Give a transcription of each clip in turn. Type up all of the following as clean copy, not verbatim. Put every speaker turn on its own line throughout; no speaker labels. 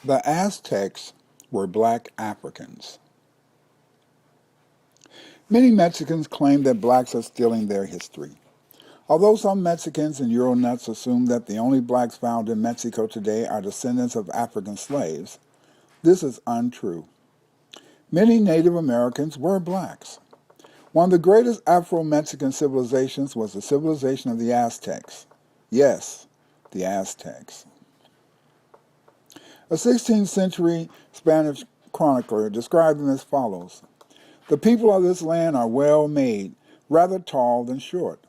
The Aztecs were black Africans. Many Mexicans claim that blacks are stealing their history. Although some Mexicans and Euronuts assume that the only blacks found in Mexico today are descendants of African slaves, this is untrue. Many Native Americans were blacks. One of the greatest Afro-Mexican civilizations was the civilization of the Aztecs. Yes, the Aztecs. A 16th century Spanish chronicler described them as follows. The people of this land are well made, rather tall than short.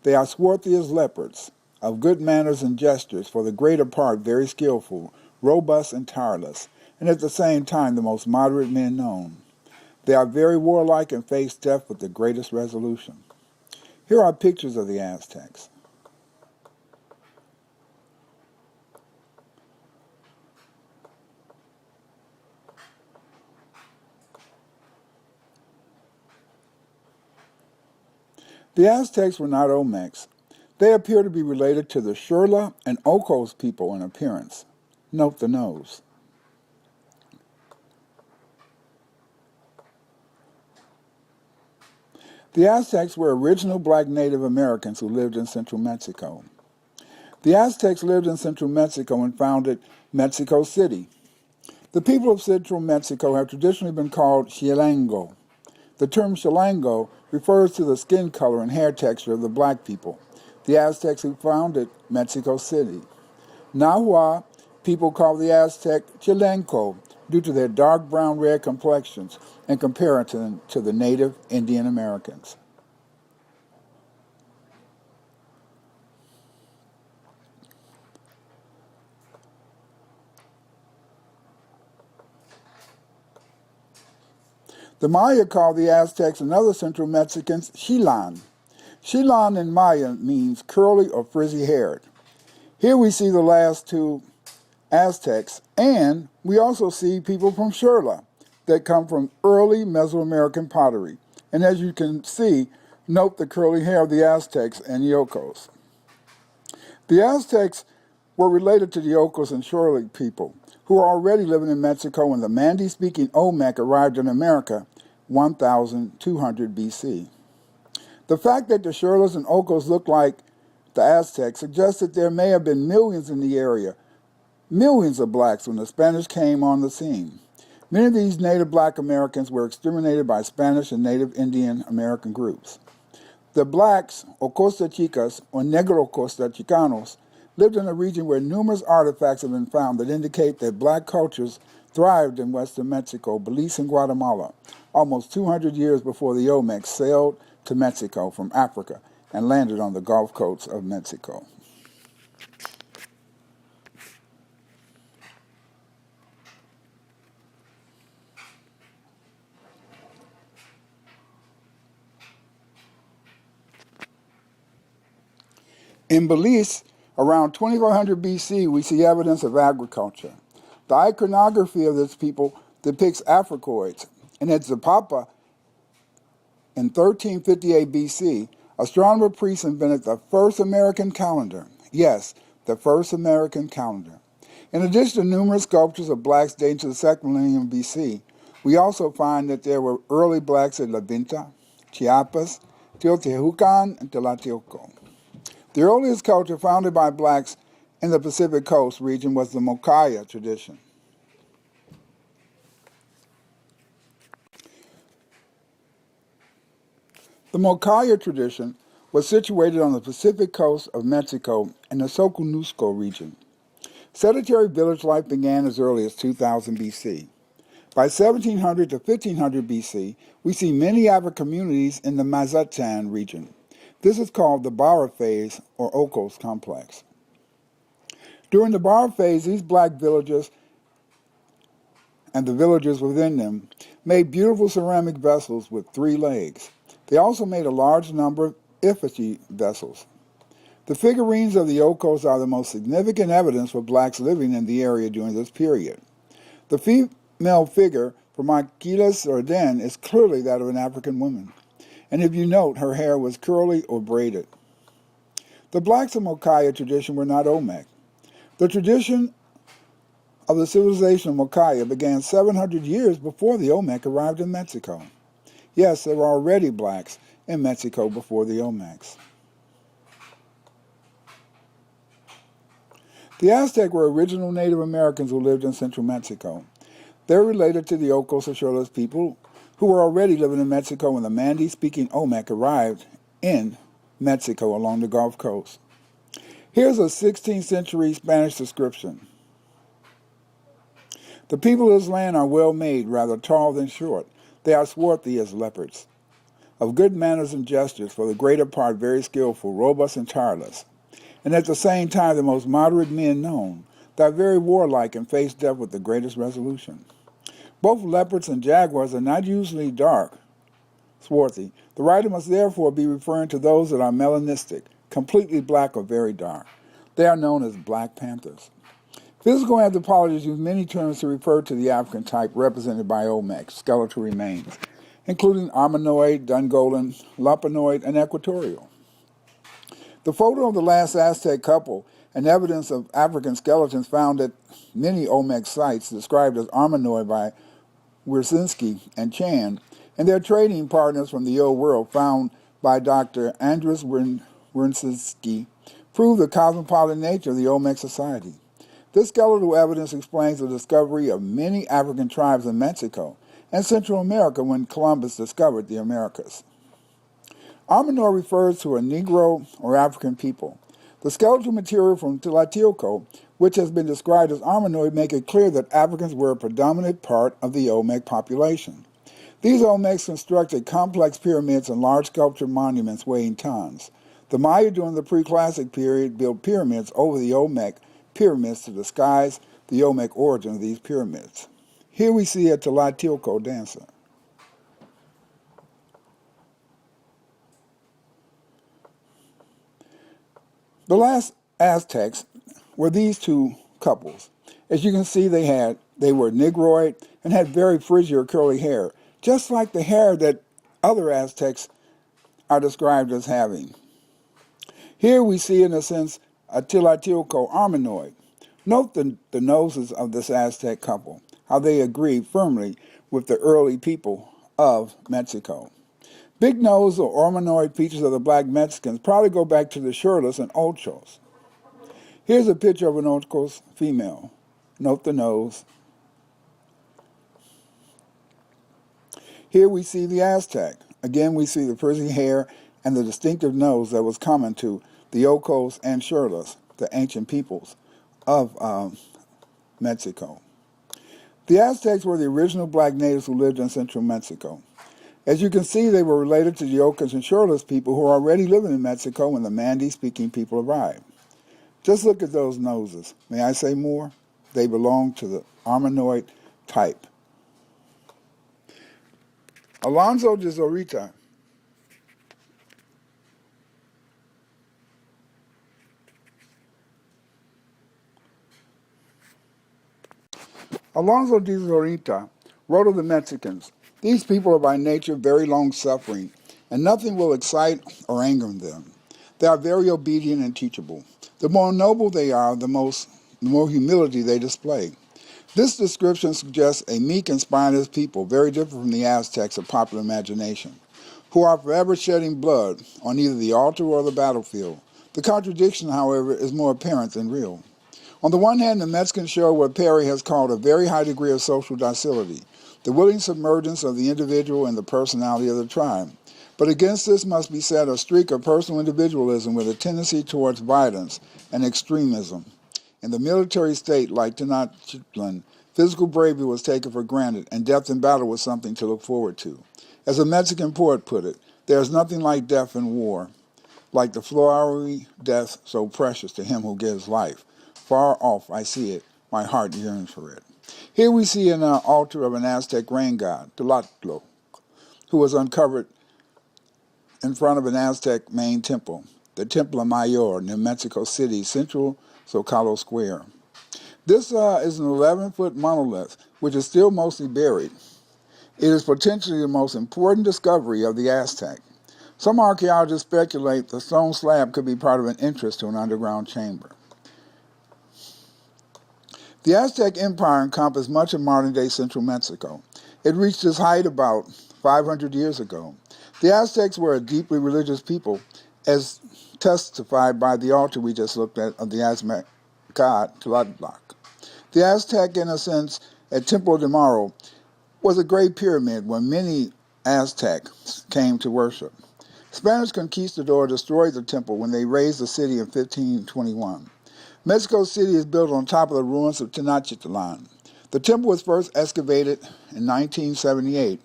They are swarthy as leopards, of good manners and gestures, for the greater part very skillful, robust and tireless, and at the same time the most moderate men known. They are very warlike and face death with the greatest resolution. Here are pictures of the Aztecs. The Aztecs were not Olmecs. They appear to be related to the Shirla and Ocos people in appearance. Note the nose. The Aztecs were original black Native Americans who lived in central Mexico. The Aztecs lived in central Mexico and founded Mexico City. The people of central Mexico have traditionally been called Chilango. The term Chilango refers to the skin color and hair texture of the black people, the Aztecs who founded Mexico City. Nahua people call the Aztec Chilenco due to their dark brown-red complexions in comparison to the native Indian Americans. The Maya called the Aztecs and other central Mexicans Xilan. Xilan in Maya means curly or frizzy-haired. Here we see the last two Aztecs, and we also see people from Shirla that come from early Mesoamerican pottery. And as you can see, note the curly hair of the Aztecs and Yokos. The Aztecs were related to the Ocos and Shirla people, who were already living in Mexico when the Mandi-speaking Olmec arrived in America 1200 BC. The fact that the Shirlas and Ocos look like the Aztecs suggests that there may have been millions in the area, millions of blacks when the Spanish came on the scene. Many of these native black Americans were exterminated by Spanish and native Indian American groups. The blacks, or Costa Chicas, or Negro Costa Chicanos, lived in a region where numerous artifacts have been found that indicate that black cultures thrived in western Mexico, Belize, and Guatemala, almost 200 years before the Olmecs sailed to Mexico from Africa and landed on the Gulf coast of Mexico. In Belize, around 2400 BC, we see evidence of agriculture. The iconography of this people depicts Africoids, and at Zapapa, in 1358 BC, astronomer priests invented the first American calendar. Yes, the first American calendar. In addition to numerous sculptures of blacks dating to the 2nd millennium BC, we also find that there were early blacks at La Vinta, Chiapas, Teotihuacan, and Tlatelolco. The earliest culture founded by blacks in the Pacific Coast region was the Mocaya tradition. The Mocaya tradition was situated on the Pacific coast of Mexico in the Soconusco region. Sedentary village life began as early as 2000 BC. By 1700 to 1500 BC, we see many African communities in the Mazatlan region. This is called the Barra phase or Ocos complex. During the Barra phase, these black villages and the villagers within them made beautiful ceramic vessels with 3 legs. They also made a large number of effigy vessels. The figurines of the Ocos are the most significant evidence for blacks living in the area during this period. The female figure from Aquiles Orden is clearly that of an African woman, and if you note, her hair was curly or braided. The blacks of Mocaya tradition were not Olmec. The tradition of the civilization of Maya began 700 years before the Olmec arrived in Mexico. Yes, there were already blacks in Mexico before the Olmecs. The Aztec were original Native Americans who lived in central Mexico. They're related to the Ocos or Cholos people who were already living in Mexico when the Mandi-speaking Olmec arrived in Mexico along the Gulf Coast. Here's a 16th century Spanish description. The people of this land are well made, rather tall than short. They are swarthy as leopards, of good manners and gestures, for the greater part very skillful, robust and tireless, and at the same time the most moderate men known. They are very warlike and face death with the greatest resolution. Both leopards and jaguars are not usually dark, swarthy. The writer must therefore be referring to those that are melanistic, completely black or very dark. They are known as black panthers. Physical anthropologists use many terms to refer to the African type represented by Olmec skeletal remains, including Armenoid, Dungolan, Lapanoid, and Equatorial. The photo of the last Aztec couple and evidence of African skeletons found at many Olmec sites described as Armenoid by Wiercinski and Chan, and their trading partners from the Old World found by Dr. Andres Wiercinski, prove the cosmopolitan nature of the Olmec society. This skeletal evidence explains the discovery of many African tribes in Mexico and Central America when Columbus discovered the Americas. Armenoid refers to a Negro or African people. The skeletal material from Tlatelolco, which has been described as Armenoid, make it clear that Africans were a predominant part of the Olmec population. These Olmecs constructed complex pyramids and large sculptured monuments weighing tons. The Maya during the pre-classic period built pyramids over the Olmec pyramids to disguise the Olmec origin of these pyramids. Here we see a Tlatelolco dancer. The last Aztecs were these two couples. As you can see, they were Negroid and had very frizzy or curly hair, just like the hair that other Aztecs are described as having. Here we see, in a sense, a Tlatelolco Armenoid. Note the noses of this Aztec couple, how they agree firmly with the early people of Mexico. Big nose or Armenoid features of the black Mexicans probably go back to the Cholos and Ochos. Here's a picture of an Ochos female. Note the nose. Here we see the Aztec. Again, we see the frizzy hair and the distinctive nose that was common to the Ocos and Cholos, the ancient peoples of Mexico. The Aztecs were the original black natives who lived in central Mexico. As you can see, they were related to the Ocos and Cholos people who were already living in Mexico when the Mandi-speaking people arrived. Just look at those noses. May I say more? They belong to the Armenoid type. Alonso de Zorita Alonso de Zorita wrote of the Mexicans, "These people are by nature very long-suffering, and nothing will excite or anger them. They are very obedient and teachable. The more noble they are, the more humility they display. This description suggests a meek and spineless people, very different from the Aztecs of popular imagination, who are forever shedding blood on either the altar or the battlefield. The contradiction, however, is more apparent than real. On the one hand, the Mexicans show what Perry has called a very high degree of social docility, the willing submergence of the individual in the personality of the tribe. But against this must be said a streak of personal individualism with a tendency towards violence and extremism. In the military state, like Tenochtitlan, physical bravery was taken for granted, and death in battle was something to look forward to. As a Mexican poet put it, there is nothing like death in war, like the flowery death so precious to him who gives life. Far off I see it, my heart yearns for it." Here we see an altar of an Aztec rain god, Tlaloc, who was uncovered in front of an Aztec main temple, the Templo Mayor, near Mexico City's central Zocalo Square. This is an 11-foot monolith, which is still mostly buried. It is potentially the most important discovery of the Aztec. Some archaeologists speculate the stone slab could be part of an entrance to an underground chamber. The Aztec Empire encompassed much of modern-day central Mexico. It reached its height about 500 years ago. The Aztecs were a deeply religious people, as testified by the altar we just looked at of the Aztec god Tlaloc. The Aztec, in a sense, at Templo de Maro, was a great pyramid where many Aztecs came to worship. Spanish conquistadors destroyed the temple when they razed the city in 1521. Mexico City is built on top of the ruins of Tenochtitlan. The temple was first excavated in 1978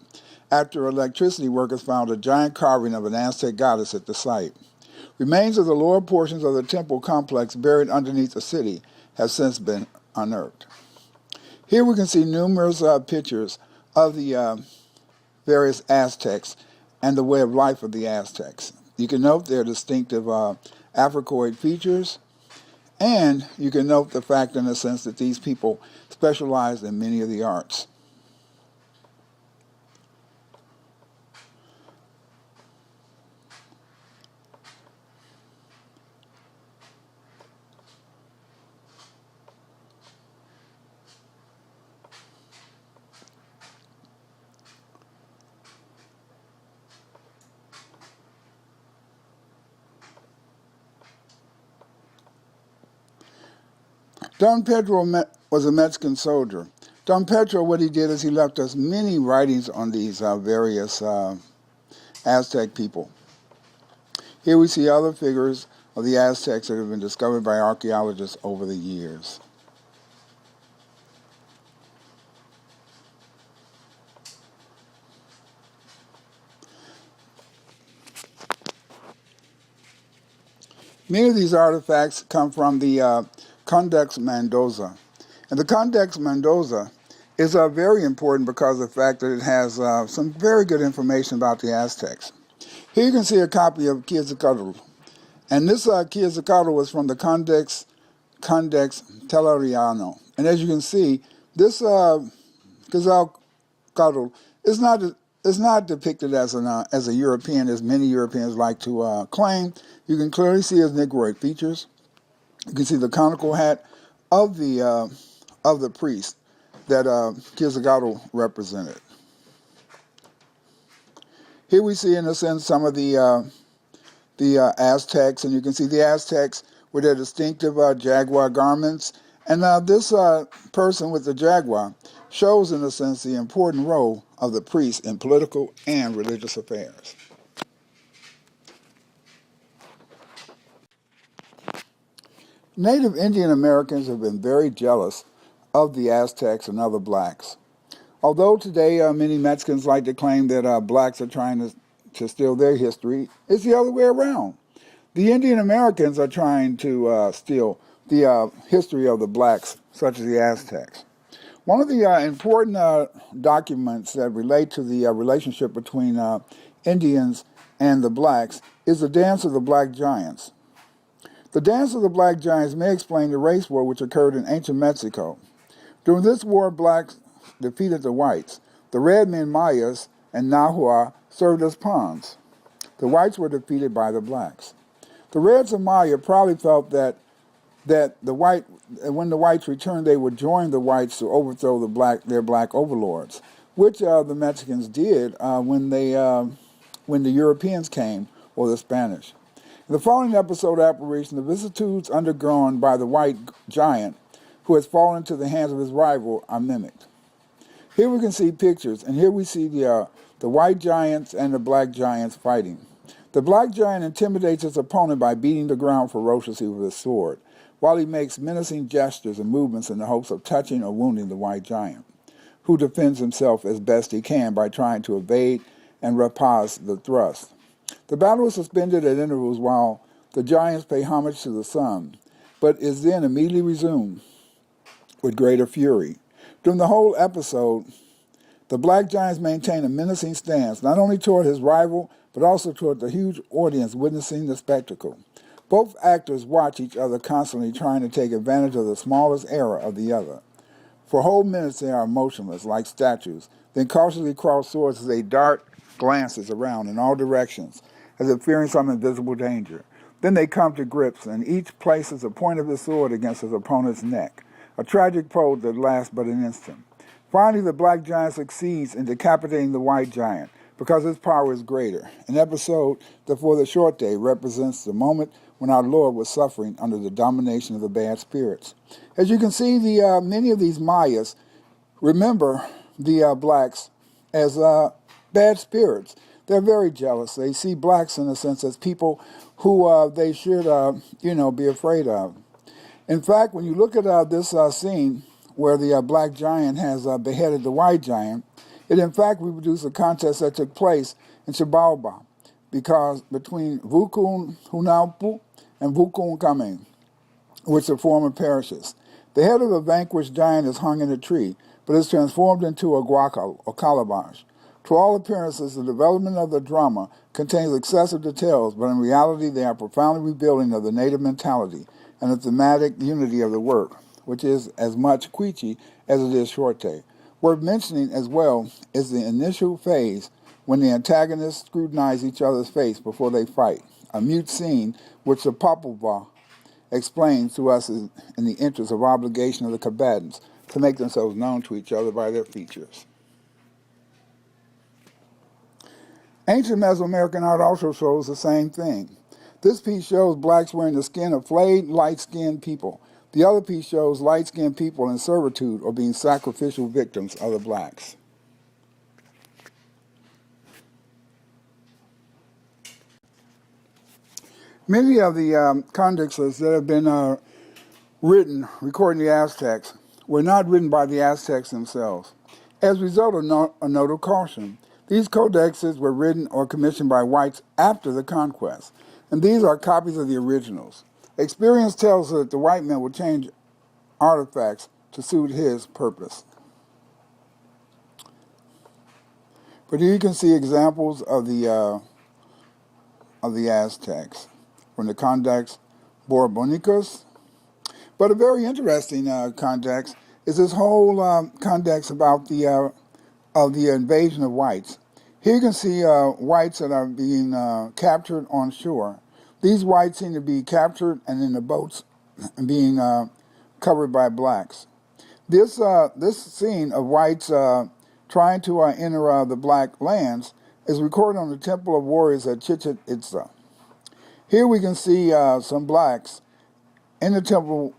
after electricity workers found a giant carving of an Aztec goddess at the site. Remains of the lower portions of the temple complex buried underneath the city have since been unearthed. Here we can see numerous pictures of the various Aztecs and the way of life of the Aztecs. You can note their distinctive Africoid features, and you can note the fact, in a sense, that these people specialized in many of the arts. Don Pedro was a Mexican soldier. Don Pedro, what he did is he left us many writings on these various Aztec people. Here we see other figures of the Aztecs that have been discovered by archaeologists over the years. Many of these artifacts come from the Codex Mendoza. And the Codex Mendoza is very important because of the fact that it has some very good information about the Aztecs. Here you can see a copy of Quetzalcoatl. And this Quetzalcoatl was from the Codex Telleriano. And as you can see, this Quetzalcoatl is not depicted as a European, as many Europeans like to claim. You can clearly see his Negroid features. You can see the conical hat of the priest that Quetzalcoatl represented. Here we see, in a sense, some of the Aztecs, and you can see the Aztecs with their distinctive jaguar garments. And now this person with the jaguar shows, in a sense, the important role of the priest in political and religious affairs. Native Indian Americans have been very jealous of the Aztecs and other blacks. Although today many Mexicans like to claim that blacks are trying to steal their history, it's the other way around. The Indian Americans are trying to steal the history of the blacks, such as the Aztecs. One of the important documents that relate to the relationship between Indians and the blacks is the Dance of the Black Giants. The Dance of the Black Giants may explain the race war which occurred in ancient Mexico. During this war, blacks defeated the whites. The red men, Mayas and Nahua, served as pawns. The whites were defeated by the blacks. The Reds and Maya probably felt that when the whites returned, they would join the whites to overthrow their black overlords, which the Mexicans did when the Europeans came, or the Spanish. In the following episode apparition, the vicissitudes undergone by the white giant who has fallen into the hands of his rival are mimicked. Here we can see pictures, and here we see the white giants and the black giants fighting. The black giant intimidates his opponent by beating the ground ferociously with his sword, while he makes menacing gestures and movements in the hopes of touching or wounding the white giant, who defends himself as best he can by trying to evade and repulse the thrust. The battle is suspended at intervals while the giants pay homage to the sun, but is then immediately resumed with greater fury. During the whole episode, the black giants maintain a menacing stance, not only toward his rival, but also toward the huge audience witnessing the spectacle. Both actors watch each other constantly, trying to take advantage of the smallest error of the other. For whole minutes they are motionless, like statues, then cautiously cross swords as they dart glances around in all directions, as if fearing some invisible danger. Then they come to grips, and each places the point of his sword against his opponent's neck. a tragic pose that lasts but an instant. Finally, the black giant succeeds in decapitating the white giant because his power is greater, an episode that for the short day represents the moment when our Lord was suffering under the domination of the bad spirits. As you can see, many of these Mayas remember the blacks as bad spirits. They're very jealous. They see blacks, in a sense, as people who they should, be afraid of. In fact, when you look at this scene where the black giant has beheaded the white giant, it in fact reproduced a contest that took place in Chibalba between Vukun Hunaupu and Vukun Kameng, which are former parishes. The head of the vanquished giant is hung in a tree, but is transformed into a guacal, or calabash. To all appearances, the development of the drama contains excessive details, but in reality they are profoundly revealing of the native mentality and the thematic unity of the work, which is as much Quiche as it is Shorte. Worth mentioning as well is the initial phase when the antagonists scrutinize each other's face before they fight, a mute scene which the Popova explains to us in the interest of obligation of the combatants to make themselves known to each other by their features. Ancient Mesoamerican art also shows the same thing. This piece shows blacks wearing the skin of flayed, light-skinned people. The other piece shows light-skinned people in servitude or being sacrificial victims of the blacks. Many of the codexes that have been written recording the Aztecs were not written by the Aztecs themselves. As a result of a note of caution, these codexes were written or commissioned by whites after the conquest, and these are copies of the originals. Experience tells us that the white man will change artifacts to suit his purpose. But here you can see examples of the Aztecs from the Codex Bourbonicus. But a very interesting codex is this whole codex about the invasion of whites. Here you can see whites that are being captured on shore. These whites seem to be captured and in the boats being covered by blacks. This scene of whites trying to enter the black lands is recorded on the Temple of Warriors at Chichen Itza. Here we can see some blacks in the Temple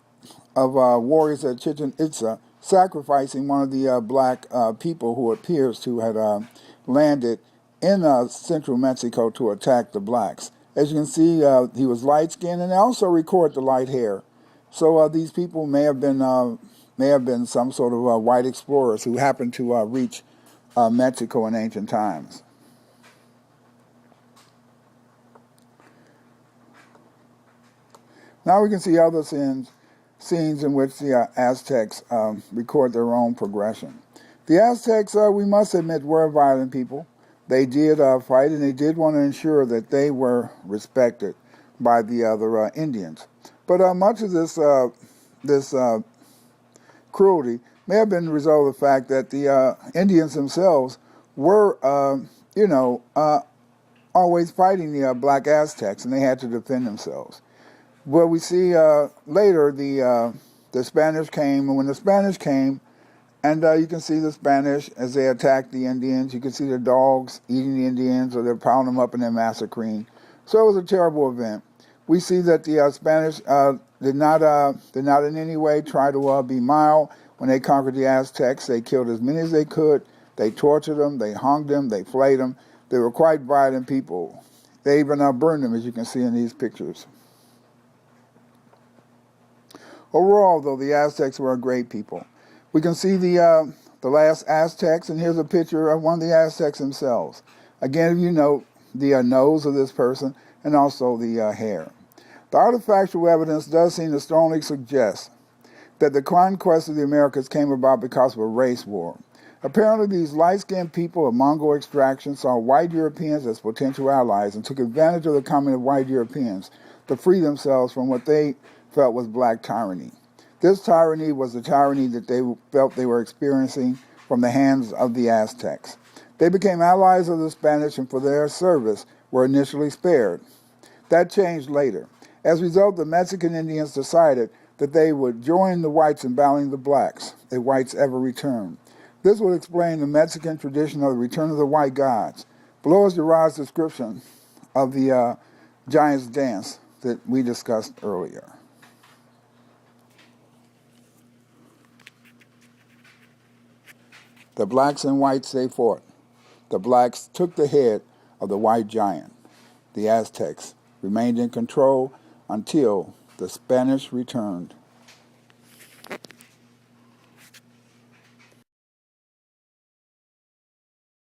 of Warriors at Chichen Itza sacrificing one of the black people who appears to have landed in central Mexico to attack the blacks. As you can see, he was light-skinned, and they also record the light hair. So these people may have been some sort of white explorers who happened to reach Mexico in ancient times. Now we can see other scenes in which the Aztecs record their own progression. The Aztecs, we must admit, were violent people. They did fight, and they did want to ensure that they were respected by the other Indians. But much of this cruelty may have been the result of the fact that the Indians themselves were, always fighting the black Aztecs, and they had to defend themselves. Well, we see later the Spanish came, and when the Spanish came, and you can see the Spanish as they attacked the Indians. You can see the dogs eating the Indians, or they're pounding them up and they're massacring. So it was a terrible event. We see that the Spanish did not in any way try to be mild. When they conquered the Aztecs, they killed as many as they could. They tortured them, they hung them, they flayed them. They were quite violent people. They even burned them, as you can see in these pictures. Overall, though, the Aztecs were a great people. We can see the last Aztecs, and here's a picture of one of the Aztecs themselves. Again, you note the nose of this person and also the hair. The artifactual evidence does seem to strongly suggest that the conquest of the Americas came about because of a race war. Apparently, these light-skinned people of Mongol extraction saw white Europeans as potential allies and took advantage of the coming of white Europeans to free themselves from what they felt was black tyranny. This tyranny was the tyranny that they felt they were experiencing from the hands of the Aztecs. They became allies of the Spanish, and for their service were initially spared. That changed later. As a result, the Mexican Indians decided that they would join the whites in battling the blacks, if whites ever returned. This would explain the Mexican tradition of the return of the white gods. Below is Gerard's description of the giant's dance that we discussed earlier. The blacks and whites, they fought. The blacks took the head of the white giant. The Aztecs remained in control until the Spanish returned.